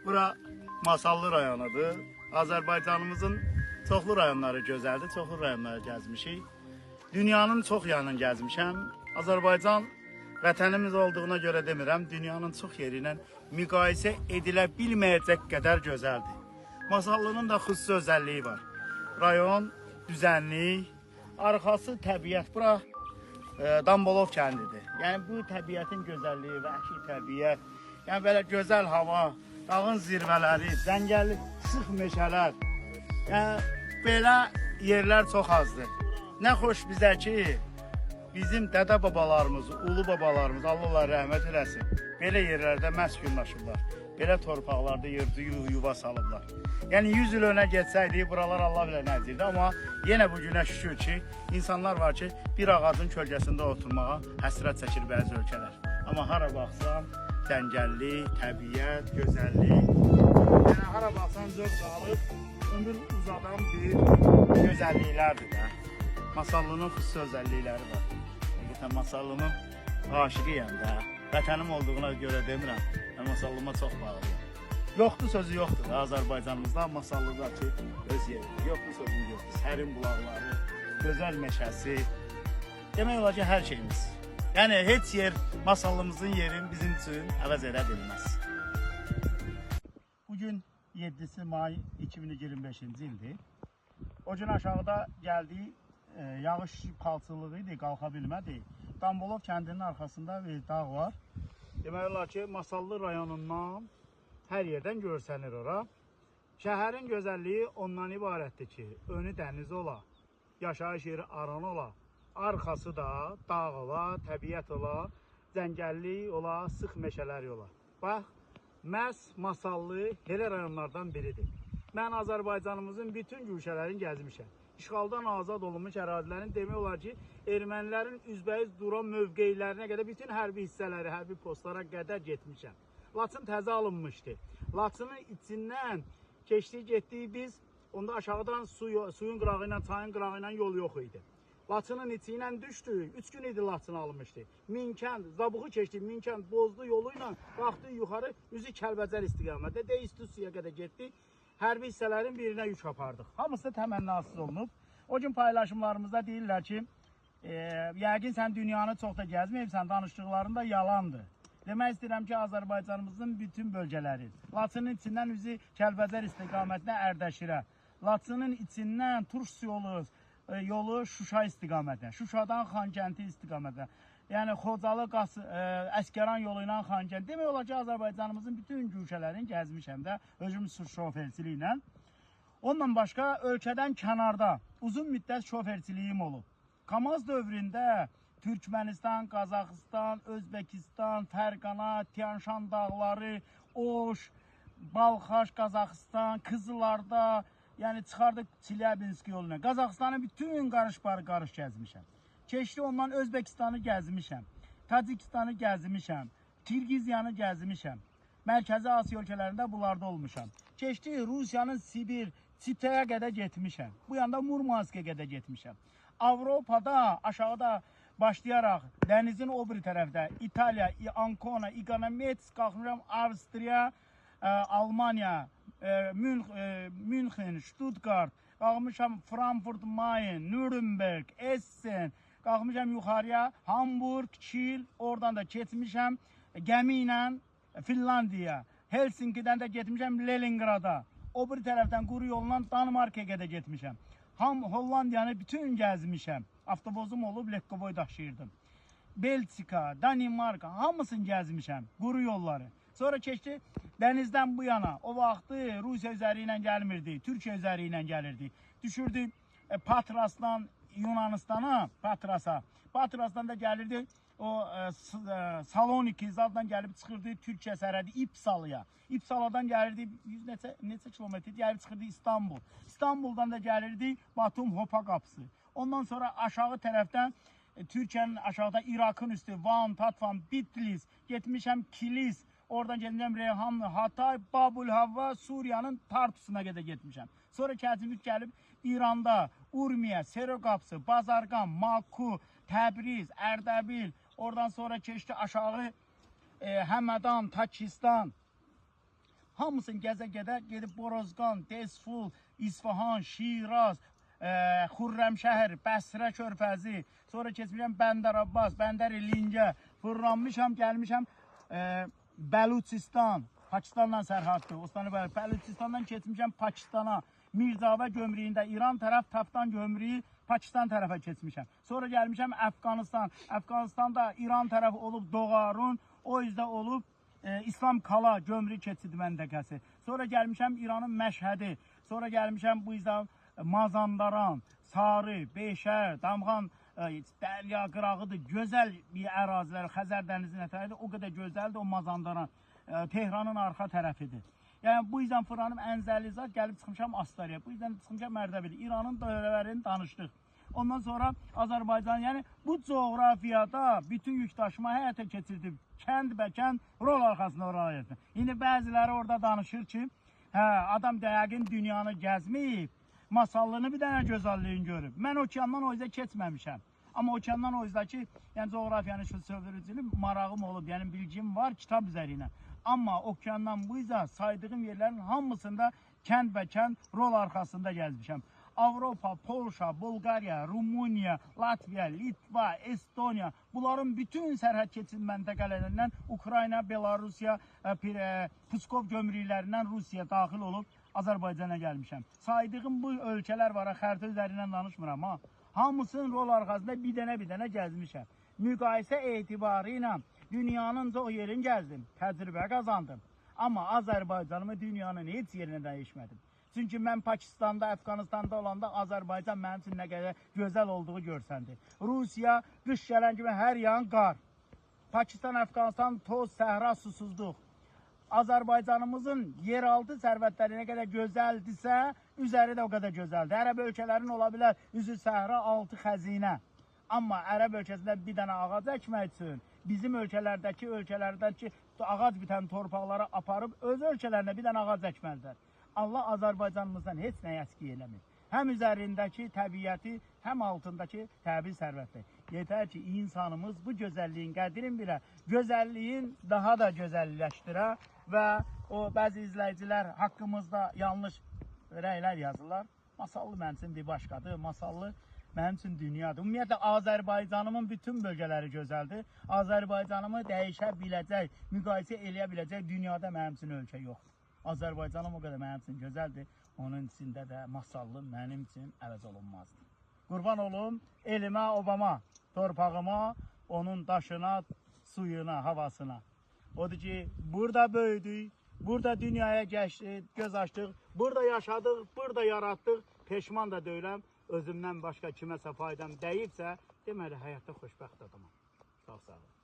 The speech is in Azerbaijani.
Bura Masallı rayonudur. Azərbaycanımızın çoxlu rayonları gözəldir, çoxlu rayonları gəzmişik. Dünyanın çox yanını gəzmişəm. Azərbaycan vətənimiz olduğuna görə demirəm, dünyanın çox yeri ilə müqayisə edilə bilməyəcək qədər gözəldir. Masallının da xüsusi özəlliyi var. Rayon, düzənlik, arxası təbiət. Bura Dambolov kəndidir. Yəni bu təbiətin gözəlliyi, vəhşi təbiət, yəni belə gözəl hava, dağın zirvələri, cəngəlli sıx meşələr. Yəni belə yerlər çox azdır. Nə xoş bizə ki, bizim dədə babalarımız, ulu babalarımız, Allah rəhmət eləsin, belə yerlərdə məskunlaşıblar. Belə torpaqlarda yuva salıblar. Yəni 100 il önə getsəydi, buralar Allah bilə nəzirdi. Amma yenə bu günə şükür ki, insanlar var ki, bir ağacın kölgəsində oturmağa həsrət çəkir bəzi ölkələr. Amma hara baxsan, cəngəllik, təbiət, gözəllik, yəni hara baxsan zövq alıb, ömür uzadan bir gözəlliklərdir də. Masallının xüsusi özəllikləri var. Həqiqətən Masallının aşiqiyəm də. Vətənim olduğuna görə demirəm, mən Masallıma çox bağlıyam. Yoxdur sözü yoxdur da Azərbaycanımızda, Masallıda ki, öz yeridir. Yoxdur sözü yoxdur. Sərin bulaqları, gözəl meşəsi, demək olar ki, hər şeyimiz. Yəni, heç yer Masallımızın yerini bizim üçün əvəz edə bilməz. Bugün 7 may 2025-ci ildir. O gün aşağıda gəldik, yağış palçılığı idi, qalxa bilmədi. Dambolov kəndinin arxasında bir dağ var. Demək olar ki, Masallı rayonundan hər yerdən görsənir ora. Şəhərin gözəlliyi ondan ibarətdir ki, önü dəniz ola, yaşayış yeri aran ola, arxası da dağ ola, təbiət ola, cəngəllik ola, sıx meşələr ola. Bax, məhz Masallı elə rayonlardan biridir. Mən Azərbaycanımızın bütün güşələrini gəzmişəm. İşğaldan azad olunmuş ərazilərin demək olar ki, ermənilərin üzbəyiz duran mövqeylərinə qədər bütün hərbi hissələri, hərbi postlara qədər getmişəm. Laçın təzə alınmışdı. Laçının içindən keçdik, getdik biz, onda aşağıdan suyun qırağı ilə, çayın qırağı ilə yol yox idi. Laçının içi ilə düşdük, 3 gün idi Laçın alınmışdı. Minkənd, Zabuğu keçdik, Minkənd, Bozdu yolu ilə qalxdıq yuxarı, üzü Kəlbəcər istiqamətdə, Deyüstüsüyə qədər getdik. Hərbi hissələrin birinə yük apardıq. Hamısı təmənnasız olunub. O gün paylaşımlarımızda deyirlər ki, yəqin sən dünyanı çox da gəzməyibsən, danışdıqların da yalandır. Demək istəyirəm ki, Azərbaycanımızın bütün bölgələri, Laçının içindən üzü Kəlbəcər istiqamətinə Ərdəşirə, Laçının içindən Turş yolu Şuşa istiqamətinə, Şuşadan Xankəndi istiqamətinə, yəni Xocalı Əskəran yolu ilə Xankənd. Demək olar ki, Azərbaycanımızın bütün güşələrini gəzmişəm də özüm şoferçiliyi ilə. Ondan başqa ölkədən kənarda uzun müddət şoferçiliyim olub. Kamaz dövründə Türkmənistan, Qazaxıstan, Özbəkistan, Fərqana, Tiyanşan dağları, Oş, Balxaş, Qazaxıstan, Kızılarda, yəni çıxardıq Çilyabinsk yoluna. Qazaxıstanı bütün qarış gəzmişəm. Keçdi ondan Özbəkistanı gəzmişəm, Tacikistanı gəzmişəm, Kirgiziyanı gəzmişəm. Mərkəzi Asiya ölkələrində bunlarda olmuşam. Keçdi Rusiyanın Sibir, Çitəyə qədər getmişəm. Bu yanda Murmanskə qədər getmişəm. Avropada aşağıda başlayaraq dənizin o bir tərəfdə İtaliya, Ancona, İqanomets, qalxmışam Avstriya, Almanya, Münxen, Stuttgart, qalxmışam Frankfurt, Main, Nürnberg, Essen, qalxmışam yuxarıya Hamburg, Kiel, oradan da keçmişəm gəmi ilə Finlandiya, Helsinki'dən də getmişəm Leningrada, o bir tərəfdən quru yolla Danimarkaya qədər getmişəm. Hollandiyanı bütün gəzmişəm. Avtobozum olub Lekkovoy daşıyırdım. Belçika, Danimarka, hamısını gəzmişəm, quru yolları. Sonra keçdi dənizdən bu yana, o vaxtı Rusiya üzəri ilə gəlmirdi, Türkiyə üzəri ilə gəlirdi. Düşürdü Patrasdan Yunanistana, Patrasdan da gəlirdi o Saloniki, zaddan gəlib çıxırdı Türkiyə sərhədi İpsalıya. İpsaladan gəlirdi neçə kilometr gəlib çıxırdı İstanbul. İstanbuldan da gəlirdi Batum Hopa qapısı. Ondan sonra aşağı tərəfdən Türkiyənin aşağıda İraqın üstü Van, Tatvan, Bitlis, getmişəm Kilis, oradan getmişəm Reyhanlı, Hatay, Babul Havva, Suriyanın Tartusuna qədər getmişəm. Sonra gəlib İranda Urmiyə, Serogapsı, Bazargan, Maku, Təbriz, Ərdəbil, oradan sonra keçdi aşağı Həmədan, Takistan, hamısını gəzə-gədə gedib Borozqan, Desful, İsfahan, Şiraz, Xürrəmşəhər, Bəsrə körfəzi, sonra keçmişəm Bəndər Abbas, Bəndər Lingə, fırlanmışam, gəlmişəm Bəluçistan, Pakistanla sərhaddır. Bəluçistandan keçmişəm Pakistana, Mirzava gömrüyündə İran tərəf, Taftan gömrüyü Pakistan tərəfə keçmişəm. Sonra gəlmişəm Əfqanistan. Əfqanistanda İran tərəfi olub Doğarun, o yüzdə olub İslam Kala gömrü keçid məntəqəsi. Sonra gəlmişəm İranın Məşhədi. Sonra gəlmişəm bu yüzdən Mazandaran, Sarı, Beşər, Damğan, Dərya qırağıdır. Gözəl bir ərazilər, Xəzər dənizinin ətəridir. O qədər gözəldir o Mazandaran. Tehranın arxa tərəfidir. Yəni bu yüzden Fıranım Ənzəlizad gəlib çıxmışam Astaraya. Bu yüzden çıxmışam Mərdəbəli. İranın dövrələrini danışdıq. Ondan sonra Azərbaycan, yəni bu coğrafiyada bütün yük daşıma həyata keçirdi. Kənd bəkənd rol arxasında oraya getdi. İndi bəziləri orada danışır ki, adam dəqiq dünyanı gəzməyib, masallını bir dənə gözəlliyin görüb. Mən okeandan o yüzden keçməmişəm. Amma okeandan o yüzden ki, yəni coğrafiyanın şu sövrücülü marağım olub, yəni bilgim var kitab üzərinə. Amma okeandan bu yüzden saydığım yerlerin hamısında kənd və kənd rol arxasında gəzmişəm. Avropa, Polşa, Bulqariya, Rumuniya, Latviya, Litva, Estoniya, bunların bütün sərhəd keçid məntəqələrindən Ukrayna, Belarusiya, Pskov gömrüklərindən Rusiya daxil olub Azərbaycana gəlmişəm. Saydığım bu ölkələr var, xəritə üzərindən danışmıram ha. Hamısının rol arxasında bir dənə gəzmişəm. Müqayisə etibarı ilə dünyanın çox yerini gəzdim, təcrübə qazandım. Amma Azərbaycanımı dünyanın heç yerinə dəyişmədim. Çünki mən Pakistanda, Əfqanistanda olanda Azərbaycan mənim üçün nə qədər gözəl olduğu görsəndi. Rusiya qış gələn kimi hər yan qar. Pakistan, Əfqanistan toz, səhra, susuzluq. Azərbaycanımızın yeraltı sərvətləri nə qədər gözəldirsə, üzəri də o qədər gözəldir. Ərəb ölkələrin ola bilər üzü səhra, altı xəzinə. Amma Ərəb ölkəsində bir dənə ağac əkmək üçün bizim ölkələrdən ki ağac bitən torpaqlara aparıb öz ölkələrinə bir dənə ağac əkməlidir. Allah Azərbaycanımızdan heç nə əski eləmir. Həm üzərindəki təbiəti, həm altındakı təbii sərvəti. Yetər ki, insanımız bu gözəlliyin qədrini bilə, gözəlliyin daha da gözəlləşdirə və o bəzi izləyicilər haqqımızda yanlış rəylər yazırlar. Masallı mənim üçün bir başqadır, masallı mənim üçün dünyadır. Ümumiyyətlə, Azərbaycanımın bütün bölgələri gözəldir. Azərbaycanımı dəyişə biləcək, müqayisə eləyə biləcək dünyada mənim üçün ölkə yoxdur. Azərbaycanım o qədər mənim üçün gözəldir. Onun içində də masallı mənim üçün əvəz olunmazdır. Qurban olum elimə, obama, torpağıma, onun daşına, suyuna, havasına. Odur ki, burada böyüdük, burada dünyaya geçtik, göz açdıq, burada yaşadıq, burada yaratdıq. Peşman da deyiləm, özümdən başqa kiməsə faydam dəyibsə, deməli həyatda xoşbəxt adamam. Sağ olun.